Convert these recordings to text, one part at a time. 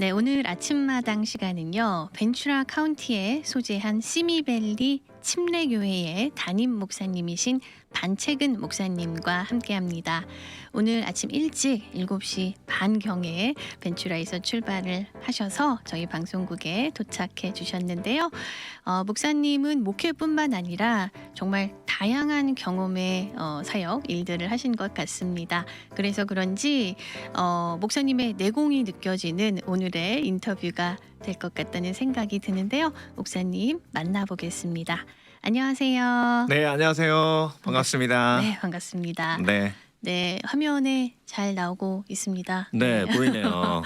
네, 오늘 아침마당 시간은요. 벤츄라 카운티에 소재한 시미밸리 침례교회의 담임 목사님이신 반채근 목사님과 함께합니다. 오늘 아침 일찍 7시 반경에 벤츄라에서 출발을 하셔서 저희 방송국에 도착해 주셨는데요. 목사님은 목회뿐만 아니라 정말 다양한 경험의 사역, 일들을 하신 것 같습니다. 그래서 그런지 목사님의 내공이 느껴지는 오늘의 인터뷰가 될 것 같다는 생각이 드는데요. 목사님 만나보겠습니다. 안녕하세요. 네, 안녕하세요. 반갑습니다. 네, 반갑습니다. 네, 네, 화면에 잘 나오고 있습니다. 네, 보이네요.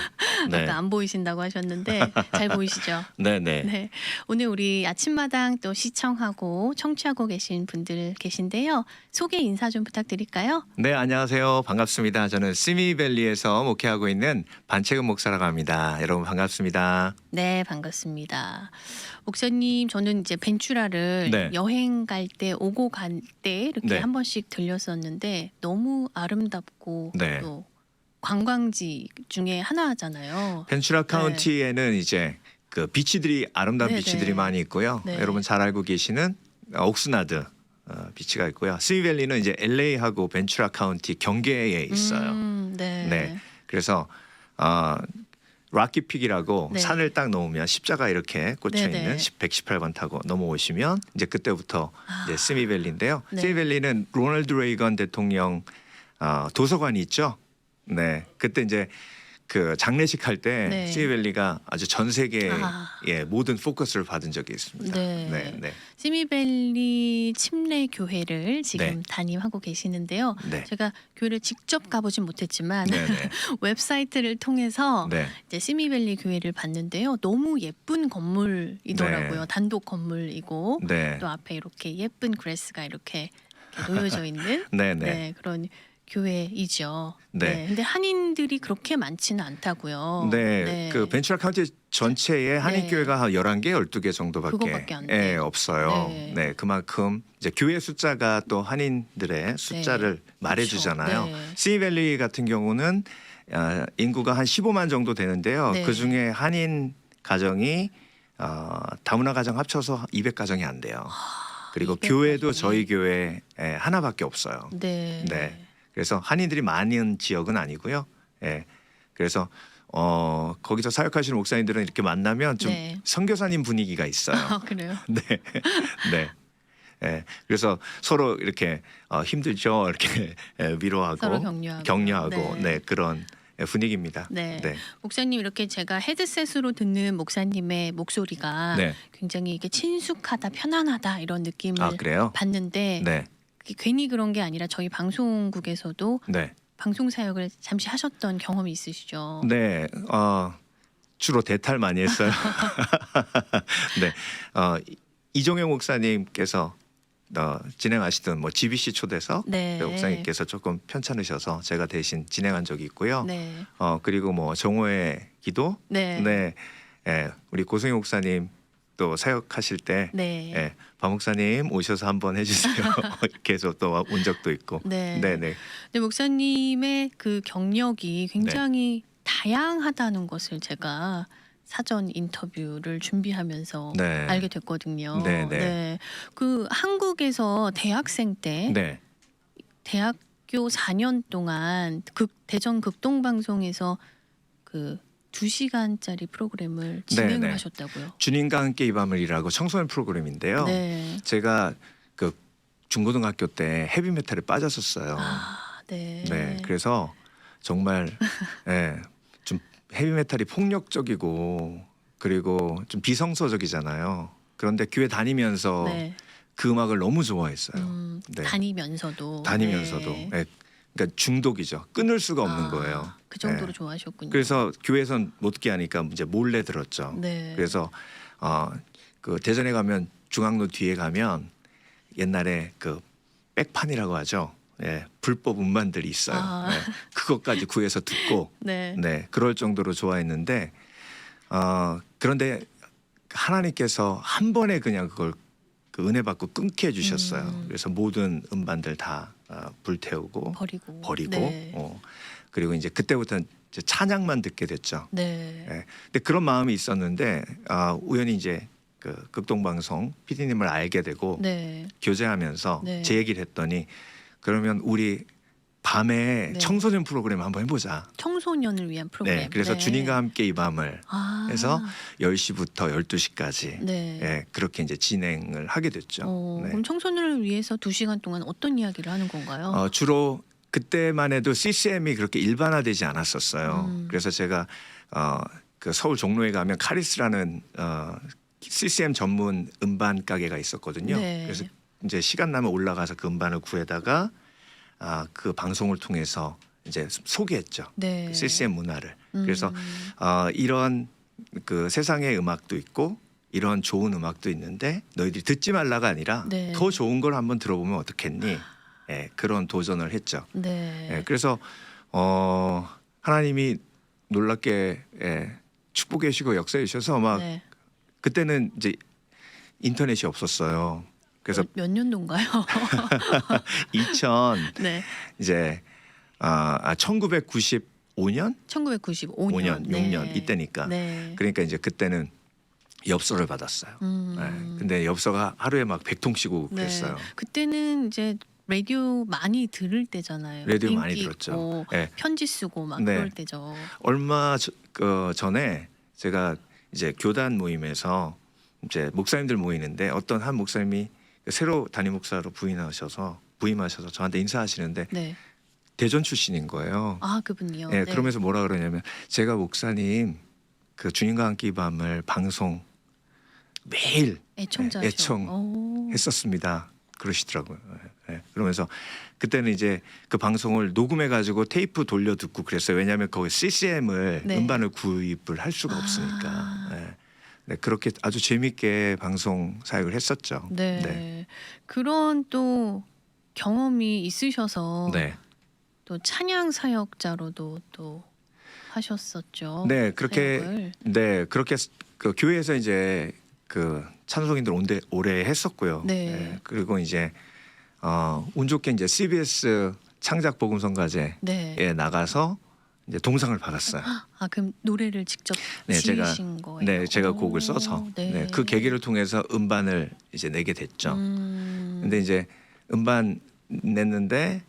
네, 아까 안 보이신다고 하셨는데 잘 보이시죠? 네, 네. 네, 오늘 우리 아침마당 또 시청하고 청취하고 계신 분들 계신데요. 소개 인사 좀 부탁드릴까요? 네, 안녕하세요. 반갑습니다. 저는 시미밸리에서 목회하고 있는 반채근 목사라고 합니다. 여러분 반갑습니다. 네, 반갑습니다. 목사님, 저는 이제 벤츄라를 네. 여행 갈 때 오고 갈 때 이렇게 네. 한 번씩 들렸었는데 너무 아름답고 네. 또 관광지 중에 하나잖아요. 벤츄라 카운티에는 이제 그 비치들이 아름다운 네, 비치들이 네. 많이 있고요. 네. 여러분 잘 알고 계시는 옥스나드 비치가 있고요. 시미밸리는 이제 LA하고 벤츄라 카운티 경계에 있어요. 네. 네. 그래서 락키픽이라고 네. 산을 딱 넘으면 십자가 이렇게 꽂혀 네네. 있는 118번 타고 넘어오시면 이제 그때부터 이제 시미밸리인데요. 네. 시미밸리는 로널드 레이건 대통령 도서관이 있죠. 네, 그때 이제 그 장례식 할 때 네. 시미밸리가 아주 전 세계의 아. 모든 포커스를 받은 적이 있습니다. 네. 네, 네, 시미밸리 침례교회를 지금 네. 담임하고 계시는데요. 네, 제가 교회를 직접 가보진 못했지만 네, 네, 웹사이트를 통해서 네. 이제 시미밸리 교회를 봤는데요. 너무 예쁜 건물이더라고요. 네. 단독 건물이고 네. 또 앞에 이렇게 예쁜 그래스가 이렇게 놓여져 있는 네, 네. 네, 그런 교회이죠. 네. 근데 한인들이 그렇게 많지는 않다고요. 네, 그 벤츄라 카운티 전체에 한인 네. 교회가 한 11개, 12개 정도밖에 그거밖에 안 돼요. 없어요. 네. 네. 그만큼 이제 교회 숫자가 또 한인들의 숫자를 말해 주잖아요. 그렇죠. 네. 시니밸리 같은 경우는 인구가 한 15만 정도 되는데요. 네. 그중에 한인 가정이 다문화 가정 합쳐서 200가정이 안 돼요. 그리고 200 교회도 가정이. 저희 교회 하나밖에 없어요. 네. 네. 그래서 한인들이 많은 지역은 아니고요. 예. 그래서 거기서 사역하시는 목사님들은 이렇게 만나면 좀 네. 선교사님 분위기가 있어요. 그래요? 네. 네. 예. 그래서 서로 이렇게 힘들죠. 이렇게 위로하고 서로 격려하고. 네. 그런 분위기입니다. 네. 네. 목사님, 이렇게 제가 헤드셋으로 듣는 목사님의 목소리가 네. 굉장히 이게 친숙하다, 편안하다 이런 느낌을 아, 그래요? 받는데 네. 그게 괜히 그런 게 아니라 저희 방송국에서도 네. 방송 사역을 잠시 하셨던 경험이 있으시죠? 네. 주로 대탈 많이 했어요. 네. 이종영 목사님께서 진행하시던 뭐 GBC 초대석 네. 그 목사님께서 조금 편찮으셔서 제가 대신 진행한 적이 있고요. 네. 그리고 뭐 정오의 기도, 네. 네, 우리 고승희 목사님 또 사역하실 때, 네. 박 목사님 오셔서 한번 해주세요. 이렇게 해서 또 온 적도 있고, 네. 네, 네, 근데 목사님의 그 경력이 굉장히 다양하다는 것을 제가 사전 인터뷰를 준비하면서 네. 알게 됐거든요. 네, 네. 그 한국에서 대학생 때 네, 대학교 4년 동안 대전 극동방송에서 그 2시간짜리 프로그램을 진행을 네. 하셨다고요. 주님과 함께 이 밤을이라고 청소년 프로그램인데요. 네. 제가 그 중고등학교 때 헤비메탈에 빠졌었어요. 네. 네, 그래서 정말 좀 헤비메탈이 폭력적이고 그리고 좀 비성서적이잖아요. 그런데 교회 다니면서 네. 그 음악을 너무 좋아했어요. 네. 다니면서도. 네. 그러니까 중독이죠. 끊을 수가 없는 거예요. 그 정도로 네. 좋아하셨군요. 그래서 교회에선 못 듣게 하니까 이제 몰래 들었죠. 네. 그래서 그 대전에 가면 중앙로 뒤에 가면 옛날에 그 백판이라고 하죠. 예, 불법 음반들이 있어요. 네, 그것까지 구해서 듣고 네. 네, 그럴 정도로 좋아했는데 그런데 하나님께서 한 번에 그냥 그걸 그 은혜 받고 끊게 해주셨어요. 음. 그래서 모든 음반들 다 불태우고 버리고. 네. 그리고 이제 그때부터는 이제 찬양만 듣게 됐죠. 네. 예. 근데 그런 마음이 있었는데 우연히 이제 그 극동방송 PD님을 알게 되고 네. 교제하면서 네. 제 얘기를 했더니 그러면 우리 밤에 네. 청소년 프로그램 한번 해보자. 청소년을 위한 프로그램. 네, 그래서 네. 주님과 함께 이 밤을 아. 해서 10시부터 12시까지 네. 예, 그렇게 이제 진행을 하게 됐죠. 네. 그럼 청소년을 위해서 2시간 동안 어떤 이야기를 하는 건가요? 주로 그때만 해도 CCM이 그렇게 일반화되지 않았었어요. 그래서 제가 그 서울 종로에 가면 카리스라는 CCM 전문 음반 가게가 있었거든요. 네. 그래서 이제 시간 나면 올라가서 그 음반을 구해다가 그 방송을 통해서 이제 소개했죠. 네. 그 CCM 문화를. 그래서 이런 그 세상의 음악도 있고 이런 좋은 음악도 있는데 너희들이 듣지 말라가 아니라 네. 더 좋은 걸 한번 들어보면 어떻겠니? 예, 그런 도전을 했죠. 네. 예, 그래서 하나님이 놀랍게 축복해 주시고 역사해 주셔서 막 네. 그때는 이제 인터넷이 없었어요. 그래서 몇 년도인가요? 2000 네. 이제 1995년, 1995년, 6년 이때니까. 네. 그러니까 이제 그때는 엽서를 받았어요. 네. 근데 엽서가 하루에 막 100통씩 오고 네. 그랬어요. 그때는 이제 라디오 많이 들을 때잖아요. 라디오 인기 많이 들었죠. 있고 네. 편지 쓰고 막 네. 그럴 때죠. 얼마 전에 제가 이제 교단 모임에서 이제 목사님들 모이는데 어떤 한 목사님이 새로 담임 목사로 부임하셔서 저한테 인사하시는데 네. 대전 출신인 거예요. 아, 그분이요. 네, 네. 그러면서 뭐라 그러냐면 제가 목사님 그 주님과 함께 이 밤을 방송 매일 애청자죠. 애청했었습니다. 그러시더라고요. 네, 그러면서 그때는 이제 그 방송을 녹음해 가지고 테이프 돌려 듣고 그랬어요. 왜냐하면 거기 CCM을 네. 음반을 구입을 할 수가 없으니까. 네. 네, 그렇게 아주 재밌게 방송 사역을 했었죠. 네. 네. 그런 또 경험이 있으셔서 네. 또 찬양 사역자로도 또 하셨었죠. 네, 그렇게 사역을. 네, 그렇게 그 교회에서 이제 그 찬송인들 오래 했었고요. 네. 그리고 이제 운 좋게 이제 CBS 창작 복음성가제에 네. 나가서 이제 동상을 받았어요. 아, 그럼 노래를 직접 네, 지으신 거예요? 네, 제가 곡을 써서 네. 그 계기를 통해서 음반을 이제 내게 됐죠. 근데 이제 음반 냈는데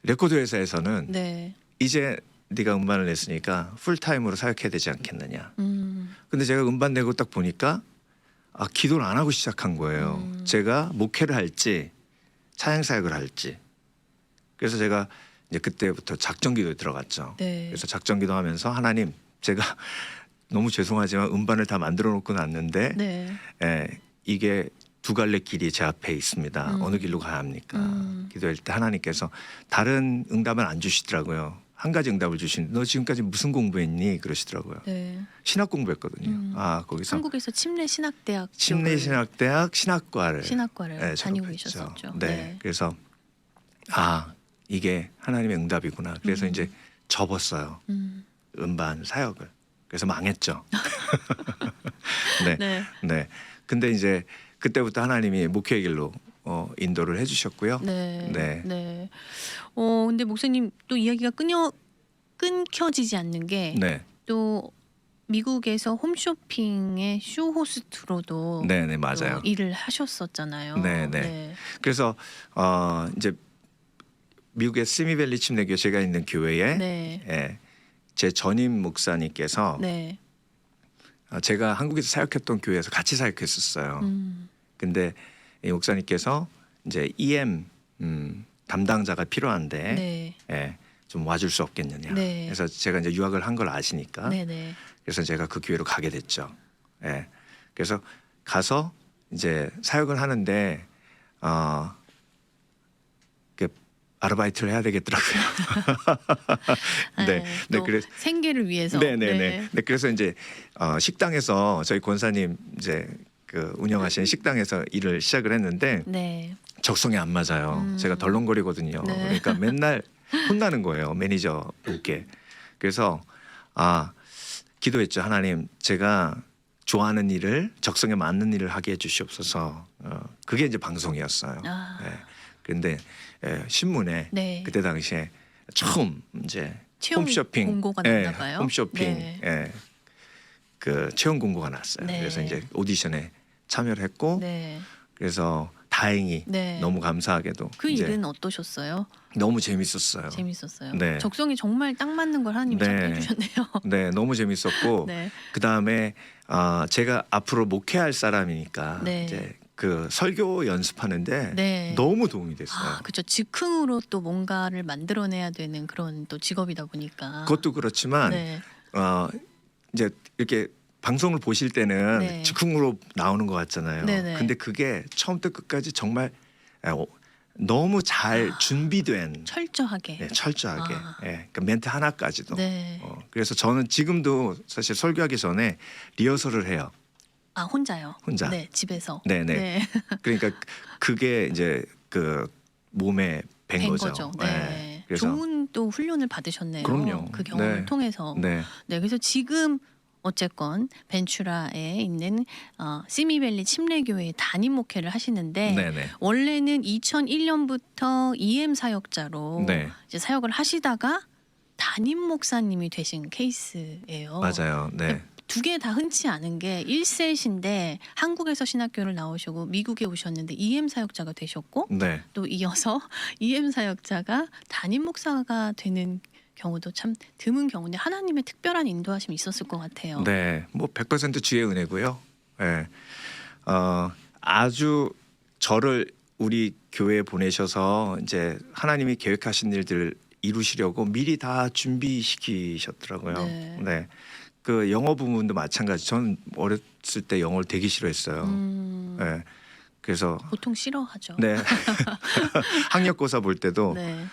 레코드 회사에서는 네. 이제 네가 음반을 냈으니까 풀타임으로 사역해야 되지 않겠느냐. 근데 제가 음반 내고 딱 보니까 기도를 안 하고 시작한 거예요. 제가 목회를 할지 찬양 사역을 할지. 그래서 제가 이제 그때부터 작정기도에 들어갔죠. 네. 그래서 작정기도하면서 하나님, 제가 너무 죄송하지만 음반을 다 만들어 놓고 났는데 네. 이게 두 갈래 길이 제 앞에 있습니다. 어느 길로 가야 합니까? 기도할 때 하나님께서 다른 응답을 안 주시더라고요. 한 가지 응답을 주신. 너 지금까지 무슨 공부했니? 그러시더라고요. 네. 신학 공부했거든요. 거기서 한국에서 침례신학대학 침례신학대학 신학과를 다니고 졸업했죠. 계셨었죠. 네. 그래서 이게 하나님의 응답이구나. 그래서 이제 접었어요. 음반 사역을. 그래서 망했죠. 네. 네. 네. 근데 이제 그때부터 하나님이 목회의 길로 인도를 해주셨고요. 네. 네. 네. 근데 목사님 또 이야기가 끊겨지지 않는 게 또 네. 미국에서 홈쇼핑의 쇼 호스트로도 네, 맞아요. 또 일을 하셨었잖아요. 네. 그래서 이제 미국의 스미밸리 침례교 제가 있는 교회에 네. 제 전임 목사님께서 네. 제가 한국에서 사역했던 교회에서 같이 사역했었어요. 근데 이 목사님께서 이제 EM 담당자가 필요한데 네. 좀 와줄 수 없겠느냐. 네. 그래서 제가 이제 유학을 한 걸 아시니까 네. 그래서 제가 그 교회로 가게 됐죠. 그래서 가서 이제 사역을 하는데 아르바이트를 해야 되겠더라고요. 또 그래서 생계를 위해서. 네. 그래서 이제 식당에서 저희 권사님 이제 그 운영하시는 식당에서 일을 시작을 했는데 네. 적성에 안 맞아요. 제가 덜렁거리거든요. 네. 그러니까 맨날 혼나는 거예요, 매니저 분께. 그래서 기도했죠. 하나님, 제가 좋아하는 일을 적성에 맞는 일을 하게 해주시옵소서. 그게 이제 방송이었어요. 아. 예. 그런데 신문에 네. 그때 당시에 처음 이제 채용 홈쇼핑 공고가 예, 났나 봐요. 홈쇼핑 네. 예, 그 채용 공고가 났어요. 네. 그래서 이제 오디션에 참여를 했고 네. 그래서 다행히 네. 너무 감사하게도 그 이제 일은 어떠셨어요? 너무 재밌었어요. 재밌었어요. 네. 적성이 정말 딱 맞는 걸 하나님이 네. 찾게 해주셨네요. 네, 너무 재밌었고 네. 그 다음에 제가 앞으로 목회할 사람이니까 네. 이제 그 설교 연습하는데 네. 너무 도움이 됐어요. 아, 그렇죠. 즉흥으로 또 뭔가를 만들어내야 되는 그런 또 직업이다 보니까. 그것도 그렇지만 네. 이제 이렇게 방송을 보실 때는 네. 즉흥으로 나오는 것 같잖아요. 네네. 근데 그게 처음부터 끝까지 정말 너무 잘 준비된 철저하게. 네, 철저하게 아. 그 멘트 하나까지도. 네. 그래서 저는 지금도 사실 설교하기 전에 리허설을 해요. 아, 혼자요? 혼자. 네, 집에서. 네네. 네. 그러니까 그게 이제 그 몸에 밴 된 거죠. 거죠. 네. 그래서 좋은 또 훈련을 받으셨네요. 그럼요. 그 경험을 네. 통해서. 네. 네, 그래서 지금 어쨌건 벤츄라에 있는 시미밸리 침례교회 담임 목회를 하시는데 네네. 원래는 2001년부터 EM 사역자로 네. 이제 사역을 하시다가 담임 목사님이 되신 케이스예요. 맞아요. 네. 두 개 다 흔치 않은 게 1세신데 한국에서 신학교를 나오시고 미국에 오셨는데 EM 사역자가 되셨고 네. 또 이어서 EM 사역자가 담임 목사가 되는 경우도 참 드문 경우인데 하나님의 특별한 인도하심이 있었을 것 같아요. 네. 뭐 100% 주의 은혜고요. 네. 아주 저를 우리 교회에 보내셔서 이제 하나님이 계획하신 일들 이루시려고 미리 다 준비시키셨더라고요. 네. 네. 그 영어 부분도 마찬가지. 저는 어렸을 때 영어를 되게 싫어했어요. 네. 그래서 보통 싫어하죠. 네. 학력고사 볼 때도 네.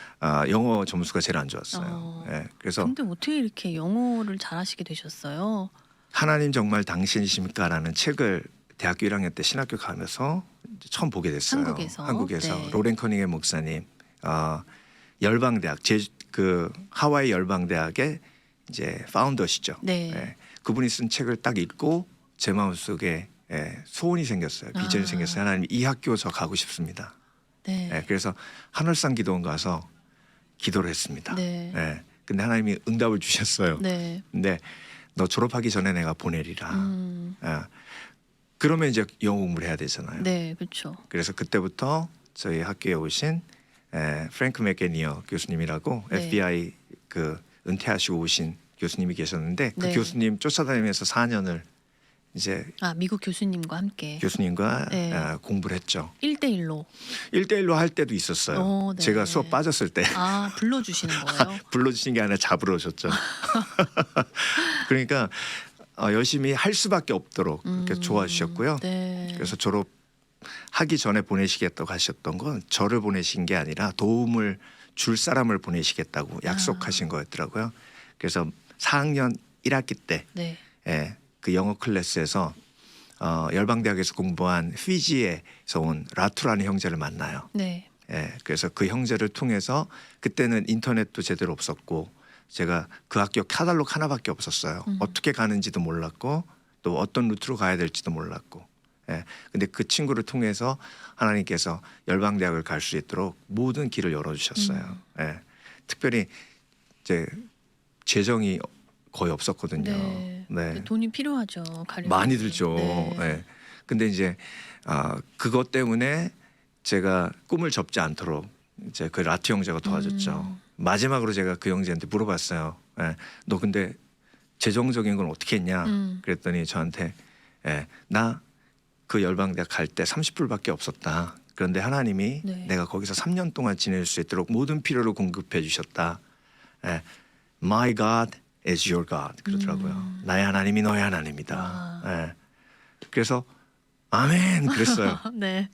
영어 점수가 제일 안 좋았어요. 네. 그래서 근데 어떻게 이렇게 영어를 잘하시게 되셨어요? 하나님 정말 당신이십니까라는 책을 대학교 1학년 때 신학교 가면서 처음 보게 됐어요. 한국에서. 네. 로렌 커닝햄 목사님 열방대학 그 하와이 열방대학의 이제 파운더시죠. 네. 예, 그분이 쓴 책을 딱 읽고 제 마음속에 소원이 생겼어요. 비전이 생겼어요. 하나님 이 학교 저 가고 싶습니다. 네. 예, 그래서 하늘산 기도원 가서 기도를 했습니다. 네. 예, 근데 하나님이 응답을 주셨어요. 네. 근데 너 졸업하기 전에 내가 보내리라. 예, 그러면 이제 영어 공부를 해야 되잖아요. 네, 그렇죠. 그래서 그때부터 저희 학교에 오신 프랭크 맥게니어 교수님이라고 네. FBI 그 은퇴하시고 오신 교수님이 계셨는데 그 네. 교수님 쫓아다니면서 4년을 이제 미국 교수님과 함께 교수님과 네. 공부를 했죠. 1대1로. 1대1로 할 때도 있었어요. 네. 제가 수업 빠졌을 때 불러주시는 거예요? 불러주신 게 아니라 잡으러 오셨죠. 그러니까 열심히 할 수밖에 없도록 그렇게 도와주셨고요. 네. 그래서 졸업하기 전에 보내시겠다고 하셨던 건 저를 보내신 게 아니라 도움을 줄 사람을 보내시겠다고 약속하신 거였더라고요. 그래서 4학년 1학기 때 네. 그 영어 클래스에서 열방대학에서 공부한 피지에서 온 라투라는 형제를 만나요. 네. 그래서 그 형제를 통해서 그때는 인터넷도 제대로 없었고 제가 그 학교 카탈로그 하나밖에 없었어요. 어떻게 가는지도 몰랐고 또 어떤 루트로 가야 될지도 몰랐고. 근데 그 친구를 통해서 하나님께서 열방대학을 갈 수 있도록 모든 길을 열어주셨어요. 특별히 이제 재정이 거의 없었거든요. 네. 돈이 필요하죠. 많이 들죠. 네. 근데 이제 그것 때문에 제가 꿈을 접지 않도록 이제 그 라트 형제가 도와줬죠. 마지막으로 제가 그 형제한테 물어봤어요. 너 근데 재정적인 건 어떻게 했냐? 그랬더니 저한테 나 그 열방대학 갈 때 30불밖에 없었다. 그런데 하나님이 네. 내가 거기서 3년 동안 지낼 수 있도록 모든 필요를 공급해 주셨다. My God is your God 그러더라고요. 나의 하나님이 너의 하나님이다. 그래서 아멘 그랬어요. 네.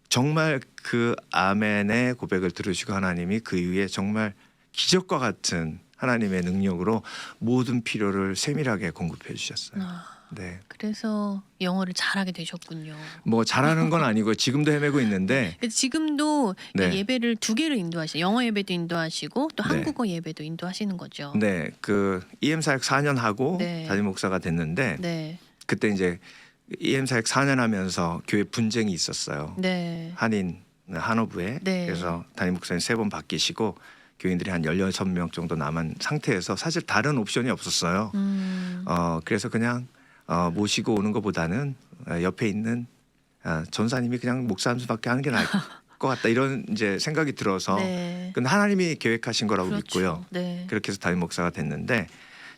정말 그 아멘의 고백을 들으시고 하나님이 그 이후에 정말 기적과 같은 하나님의 능력으로 모든 필요를 세밀하게 공급해 주셨어요. 네. 그래서 영어를 잘하게 되셨군요. 뭐 잘하는 건 아니고 지금도 헤매고 있는데 지금도 네. 예배를 두 개를 인도하시고 영어 예배도 인도하시고 또 네. 한국어 예배도 인도하시는 거죠. 네, 그 EM 사역 4년 하고 네. 담임 목사가 됐는데 네. 그때 이제 EM 사역 4년 하면서 교회 분쟁이 있었어요. 네. 한인 한어부에. 네. 그래서 담임 목사님 3번 바뀌시고 교인들이 한 16명 정도 남은 상태에서 사실 다른 옵션이 없었어요. 그래서 그냥 모시고 오는 것보다는 옆에 있는 전사님이 그냥 목사님밖에 하는 게 나을 것 같다 이런 이제 생각이 들어서 네. 근데 하나님이 계획하신 거라고 그렇죠. 믿고요. 네. 그렇게 해서 담임 목사가 됐는데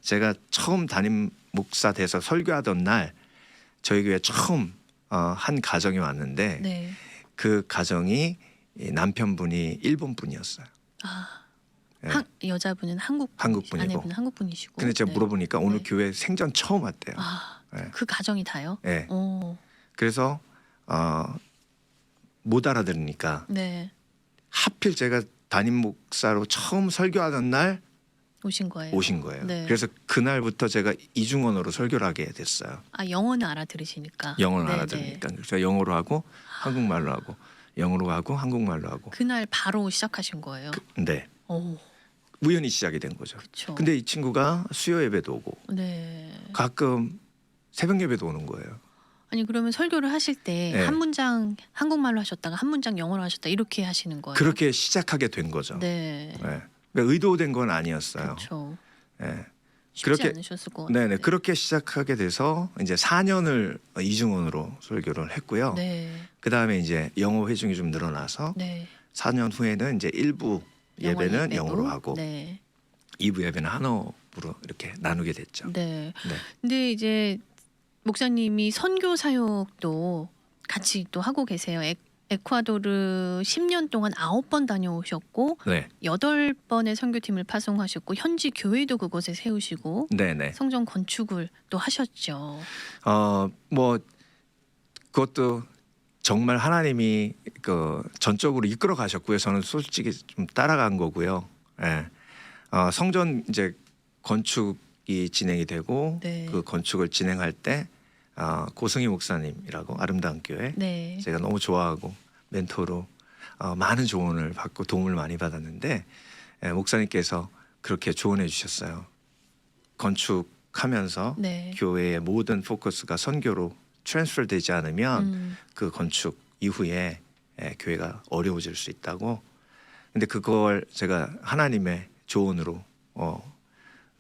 제가 처음 담임 목사 돼서 설교하던 날 저희 교회 처음 한 가정이 왔는데 네. 그 가정이 이 남편분이 일본 분이었어요. 네. 여자분은 한국 분이고. 아내분은 한국 분이시고. 근데 제가 네. 물어보니까 오늘 네. 교회 생전 처음 왔대요. 네. 그 가정이 다요? 네. 오. 그래서 못 알아들으니까 네. 하필 제가 담임 목사로 처음 설교하던 날 오신 거예요. 오신 거예요. 네. 그래서 그날부터 제가 이중언어로 설교를 하게 됐어요. 영어는 알아들으시니까. 영어를 네, 알아들으니까. 그래서 영어로 하고 한국말로 하고 영어로 하고 한국말로 하고. 그날 바로 시작하신 거예요. 네. 오. 우연히 시작이 된 거죠. 그렇죠. 근데 이 친구가 수요 예배도 오고 네. 가끔 새벽 예배도 오는 거예요. 아니 그러면 설교를 하실 때 네. 한 문장 한국말로 하셨다가 한 문장 영어로 하셨다 이렇게 하시는 거예요? 그렇게 시작하게 된 거죠. 네. 네. 그러니까 의도된 건 아니었어요. 그렇죠. 네. 쉽지 그렇게- 않으셨을 것 같아요. 네네 그렇게 시작하게 돼서 이제 4년을 이중언어로 설교를 했고요. 네. 그 다음에 이제 영어 회중이 좀 늘어나서 네. 4년 후에는 이제 1부 영어 예배는 예배도? 영어로 하고 네. 2부 예배는 한어부로 이렇게 나누게 됐죠. 네. 네. 근데 이제 목사님이 선교 사역도 같이 또 하고 계세요. 에콰도르 10년 동안 9번 다녀오셨고 네, 8번의 선교팀을 파송하셨고 현지 교회도 그곳에 세우시고 네네. 성전 건축을 또 하셨죠. 뭐 그것도 정말 하나님이 그 전적으로 이끌어 가셨고요. 저는 솔직히 좀 따라간 거고요. 예. 성전 이제 건축이 진행이 되고 네. 그 건축을 진행할 때 고승희 목사님이라고 아름다운 교회 네. 제가 너무 좋아하고 멘토로 많은 조언을 받고 도움을 많이 받았는데 목사님께서 그렇게 조언해 주셨어요. 건축하면서 네. 교회의 모든 포커스가 선교로 트랜스퍼 되지 않으면 그 건축 이후에 교회가 어려워질 수 있다고. 근데 그걸 제가 하나님의 조언으로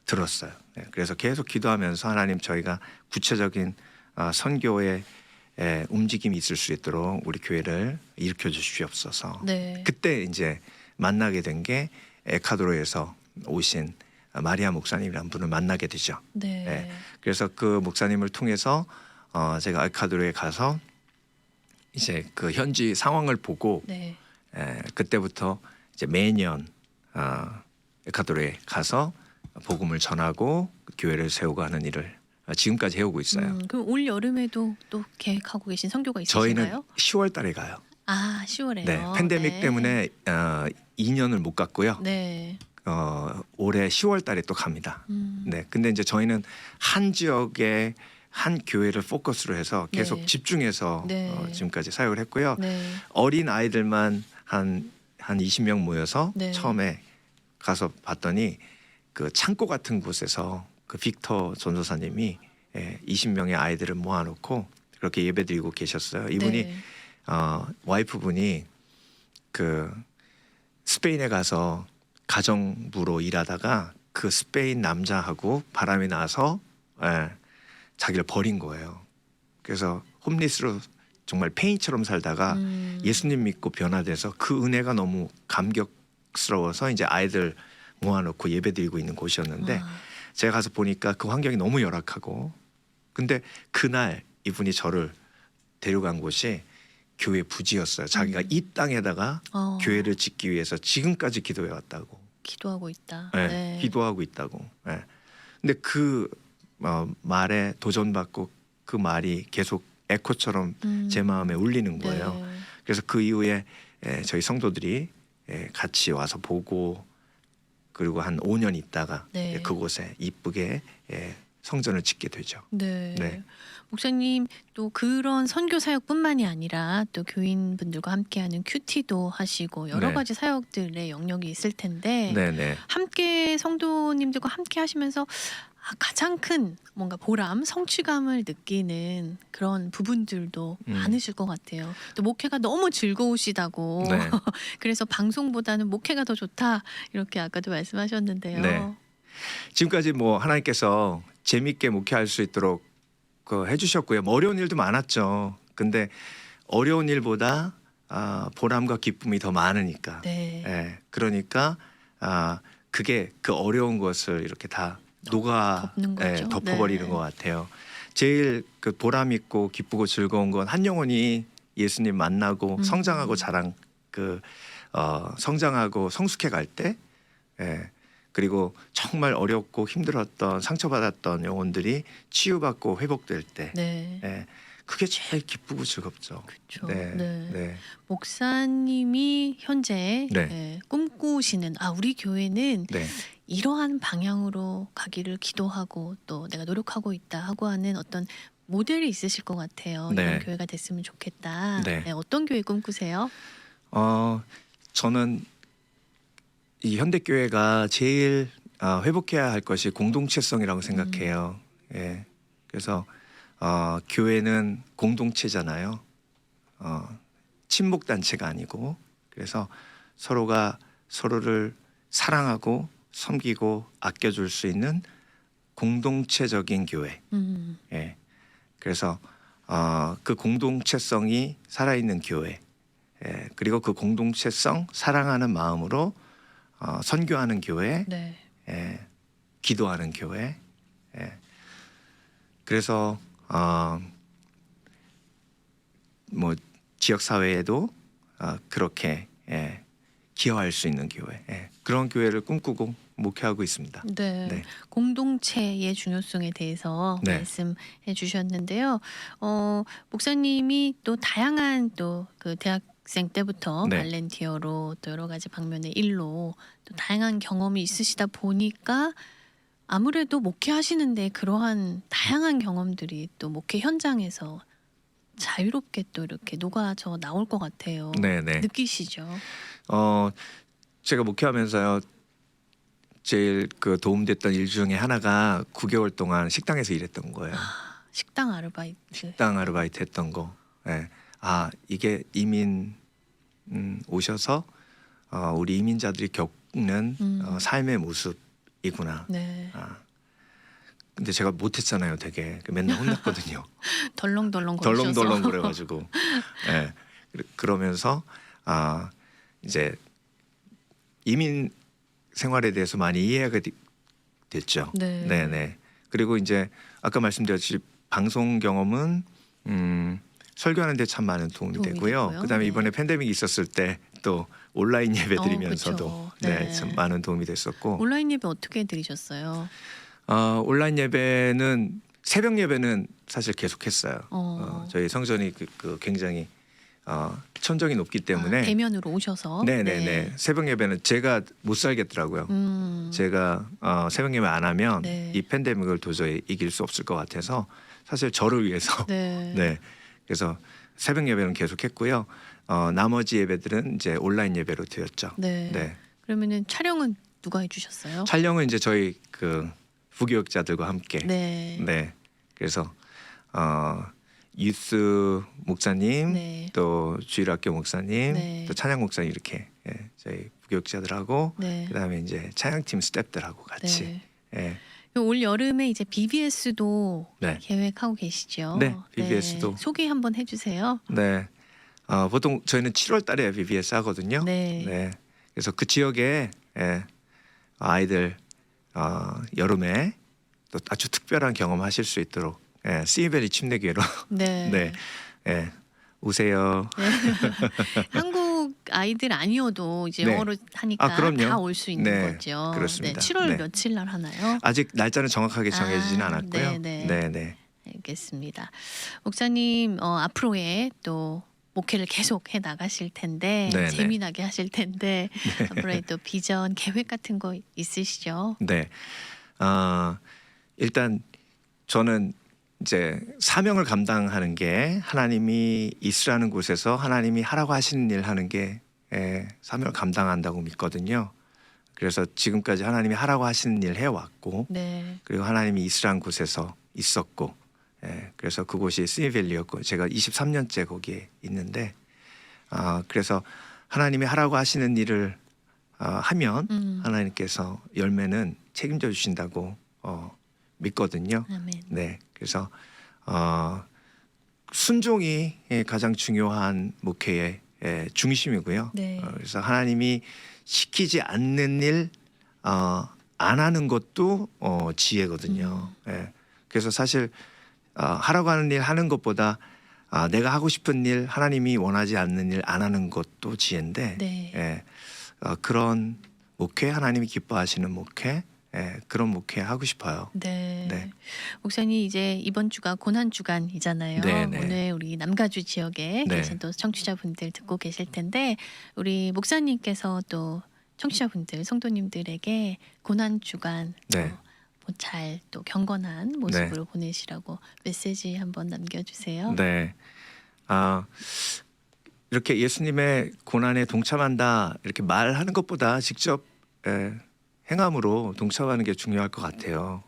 들었어요. 그래서 계속 기도하면서 하나님 저희가 구체적인 선교의 움직임이 있을 수 있도록 우리 교회를 일으켜 주시옵소서. 네. 그때 이제 만나게 된 게 에콰도르에서 오신 마리아 목사님이라는 분을 만나게 되죠. 네. 네. 그래서 그 목사님을 통해서 제가 에콰도르에 가서 이제 그 현지 상황을 보고 네. 그때부터 이제 매년 에콰도르에 가서 복음을 전하고 교회를 세우고 하는 일을 지금까지 해오고 있어요. 그럼 올 여름에도 또 계획하고 계신 선교가 있으신가요? 저희는 10월 달에 가요. 10월에요. 네, 팬데믹 네. 때문에 2년을 못 갔고요. 네. 올해 10월 달에 또 갑니다. 음. 네, 근데 이제 저희는 한 지역에 한 교회를 포커스로 해서 계속 네. 집중해서 네. 지금까지 사역을 했고요. 네. 어린 아이들만 한 20명 모여서 네. 처음에 가서 봤더니 그 창고 같은 곳에서 그 빅터 전도사님이 20명의 아이들을 모아놓고 그렇게 예배드리고 계셨어요. 이분이 네. 와이프분이 그 스페인에 가서 가정부로 일하다가 그 스페인 남자하고 바람이 나서 자기를 버린 거예요. 그래서 홈리스로 정말 페인처럼 살다가 예수님 믿고 변화돼서 그 은혜가 너무 감격스러워서 이제 아이들 모아놓고 예배드리고 있는 곳이었는데 제가 가서 보니까 그 환경이 너무 열악하고 근데 그날 이분이 저를 데려간 곳이 교회 부지였어요. 자기가 이 땅에다가 교회를 짓기 위해서 지금까지 기도해 왔다고. 기도하고 있다. 네, 네. 기도하고 있다고. 네. 근데 그 말에 도전받고 그 말이 계속 에코처럼 제 마음에 울리는 거예요. 네. 그래서 그 이후에 저희 성도들이 같이 와서 보고 그리고 한 5년 있다가 네. 그곳에 이쁘게 성전을 짓게 되죠. 네. 네. 목사님 또 그런 선교 사역뿐만이 아니라 또 교인분들과 함께하는 큐티도 하시고 여러 네. 가지 사역들의 영역이 있을 텐데 네네. 함께 성도님들과 함께 하시면서 가장 큰 뭔가 보람, 성취감을 느끼는 그런 부분들도 많으실 것 같아요. 또 목회가 너무 즐거우시다고 네. 그래서 방송보다는 목회가 더 좋다 이렇게 아까도 말씀하셨는데요. 네. 지금까지 뭐 하나님께서 재밌게 목회할 수 있도록 해주셨고요. 뭐 어려운 일도 많았죠. 근데 어려운 일보다 보람과 기쁨이 더 많으니까. 네. 예, 그러니까 그게 그 어려운 것을 이렇게 다 녹아 덮는 거죠. 덮어버리는 네. 것 같아요. 제일 그 보람 있고 기쁘고 즐거운 건 한 영혼이 예수님 만나고 성장하고 성장하고 성숙해 갈 때, 예, 그리고 정말 어렵고 힘들었던 상처받았던 영혼들이 치유받고 회복될 때, 네. 예, 그게 제일 기쁘고 즐겁죠. 그렇죠. 네, 네. 네, 목사님이 현재 네. 꿈꾸시는 우리 교회는 네, 이러한 방향으로 가기를 기도하고 또 내가 노력하고 있다 하고 하는 어떤 모델이 있으실 것 같아요. 네. 이런 교회가 됐으면 좋겠다. 네. 네, 어떤 교회 꿈꾸세요? 저는 이 현대교회가 제일 회복해야 할 것이 공동체성이라고 생각해요. 예, 그래서 교회는 공동체잖아요. 친목 단체가 아니고, 그래서 서로가 서로를 사랑하고 섬기고 아껴줄 수 있는 공동체적인 교회. 예, 그래서 그 공동체성이 살아있는 교회. 예, 그리고 그 공동체성 사랑하는 마음으로 선교하는 교회, 네. 예, 기도하는 교회. 예. 그래서 뭐 지역 사회에도 그렇게 기여할 수 있는 교회, 그런 교회를 꿈꾸고 목회하고 있습니다. 네. 네. 공동체의 중요성에 대해서 네. 말씀해 주셨는데요. 목사님이 또 다양한 또 그 대학생 때부터 네. 발렌티어로 또 여러 가지 방면의 일로 또 다양한 경험이 있으시다 보니까 아무래도 목회하시는데 그러한 다양한 경험들이 또 목회 현장에서 자유롭게 또 이렇게 녹아져 나올 것 같아요. 네, 네. 느끼시죠? 제가 목회하면서요, 제일 그 도움됐던 일 중에 하나가 9개월 동안 식당에서 일했던 거예요. 식당 아르바이트. 식당 아르바이트 했던 거. 예. 이게 이민 오셔서 우리 이민자들이 겪는 삶의 모습이구나. 네. 근데 제가 못했잖아요. 되게 맨날 혼났거든요. 덜렁덜렁 거리셔서. 덜렁덜렁 그래가지고. 예. 그러면서 이제 이민 생활에 대해서 많이 이해가 됐죠. 네. 네. 그리고 이제 아까 말씀드렸듯이 방송 경험은 설교하는 데 참 많은 도움이 되고요. 그다음에 네. 이번에 팬데믹이 있었을 때 또 온라인 예배 드리면서도 그쵸. 네. 참 많은 도움이 됐었고, 온라인 예배 어떻게 드리셨어요? 온라인 예배는 새벽 예배는 사실 계속했어요. 저희 성전이 굉장히 천정이 높기 때문에 대면으로 오셔서. 네네네. 새벽 예배는 제가 못 살겠더라고요. 제가 새벽 예배 안 하면 네. 이 팬데믹을 도저히 이길 수 없을 것 같아서 사실 저를 위해서 네. 네. 그래서 새벽 예배는 계속했고요. 나머지 예배들은 이제 온라인 예배로 드렸죠. 네. 네. 그러면은 촬영은 누가 해주셨어요? 촬영은 이제 저희 그 부교육자들과 함께. 네. 네. 그래서 유스 목사님, 네. 또 주일학교 목사님, 네. 또 찬양 목사님 이렇게 저희 부교육자들하고 네. 그다음에 이제 찬양팀 스태프들하고 같이. 네. 올 여름에 이제 BBS도 네. 계획하고 계시죠? 네, BBS도. 소개 한번 해주세요. 네. 보통 저희는 7월 달에 BBS 하거든요. 네. 그래서 그 지역에 아이들 여름에 또 아주 특별한 경험 하실 수 있도록 시베리 침례교회로 네. 네. 오세요. 네. 한국 아이들 아니어도 이제 네. 영어로 하니까 그럼요. 다 올 수 있는 네, 거죠. 그렇습니다. 네, 7월 네. 며칠 날 하나요? 아직 날짜는 정확하게 정해지지는 않았고요. 네. 알겠습니다. 목사님 앞으로의 또 목회를 계속 해 나가실 텐데 네, 네. 재미나게 하실 텐데 앞으로의 또 비전 계획 같은 거 있으시죠? 네. 일단 저는 이제 사명을 감당하는 게 하나님이 있으라는 곳에서 하나님이 하라고 하시는 일 하는 게 사명을 감당한다고 믿거든요. 그래서 지금까지 하나님이 하라고 하시는 일 해왔고 네. 그리고 하나님이 있으라는 곳에서 있었고 그래서 그곳이 스니밸리였고 제가 23년째 거기에 있는데 그래서 하나님이 하라고 하시는 일을 하면 하나님께서 열매는 책임져 주신다고 믿거든요. 아멘. 네, 그래서 순종이 가장 중요한 목회의 중심이고요. 네. 그래서 하나님이 시키지 않는 일 안 하는 것도 지혜거든요. 그래서 사실 하라고 하는 일 하는 것보다 내가 하고 싶은 일 하나님이 원하지 않는 일 안 하는 것도 지혜인데 네. 그런 목회 하나님이 기뻐하시는 목회 그런 목회 하고 싶어요. 네. 네. 목사님 이제 이번 주가 고난 주간이잖아요. 네, 네. 오늘 우리 남가주 지역에 네. 계신 또 청취자분들 듣고 계실 텐데 우리 목사님께서 또 청취자분들 성도님들에게 고난 주간 네. 잘 또 경건한 모습으로 보내시라고 메시지 한번 남겨주세요. 네. 이렇게 예수님의 고난에 동참한다 이렇게 말하는 것보다 직접 행함으로 동참하는 게 중요할 것 같아요.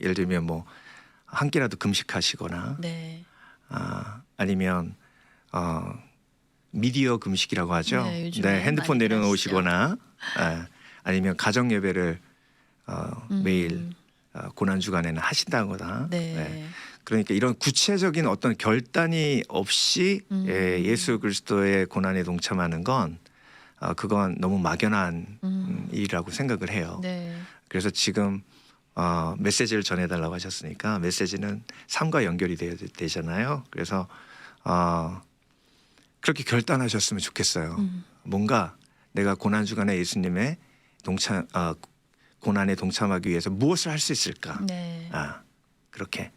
예를 들면 뭐 한 끼라도 금식하시거나 네. 아니면 미디어 금식이라고 하죠. 네, 요즘에 핸드폰 많이들 내려놓으시거나 아니면 가정 예배를 매일 고난 주간에는 하신다거나. 네. 그러니까 이런 구체적인 어떤 결단이 없이 예수 그리스도의 고난에 동참하는 건 그건 너무 막연한 일이라고 생각을 해요. 네. 그래서 지금 메시지를 전해달라고 하셨으니까 메시지는 삶과 연결이 되잖아요. 그래서 그렇게 결단하셨으면 좋겠어요. 뭔가 내가 고난 주간에 예수님의 고난에 동참하기 위해서 무엇을 할 수 있을까? 네. 그렇게.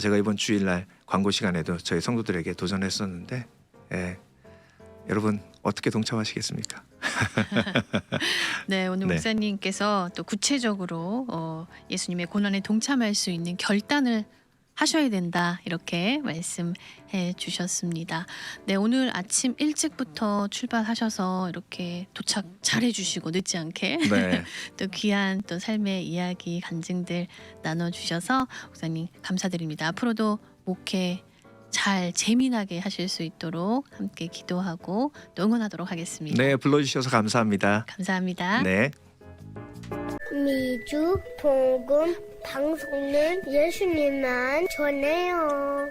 제가 이번 주일날 광고 시간에도 저희 성도들에게 도전했었는데 여러분 어떻게 동참하시겠습니까? 네, 오늘 네. 목사님께서 또 구체적으로 예수님의 고난에 동참할 수 있는 결단을 하셔야 된다 이렇게 말씀해 주셨습니다. 네, 오늘 아침 일찍부터 출발하셔서 이렇게 도착 잘해 주시고 늦지 않게 네. 또 귀한 또 삶의 이야기 간증들 나눠 주셔서 목사님 감사드립니다. 앞으로도 목회 잘 재미나게 하실 수 있도록 함께 기도하고 또 응원하도록 하겠습니다. 네, 불러주셔서 감사합니다. 감사합니다. 네. 미주 복음 방송은 예수님만 전해요.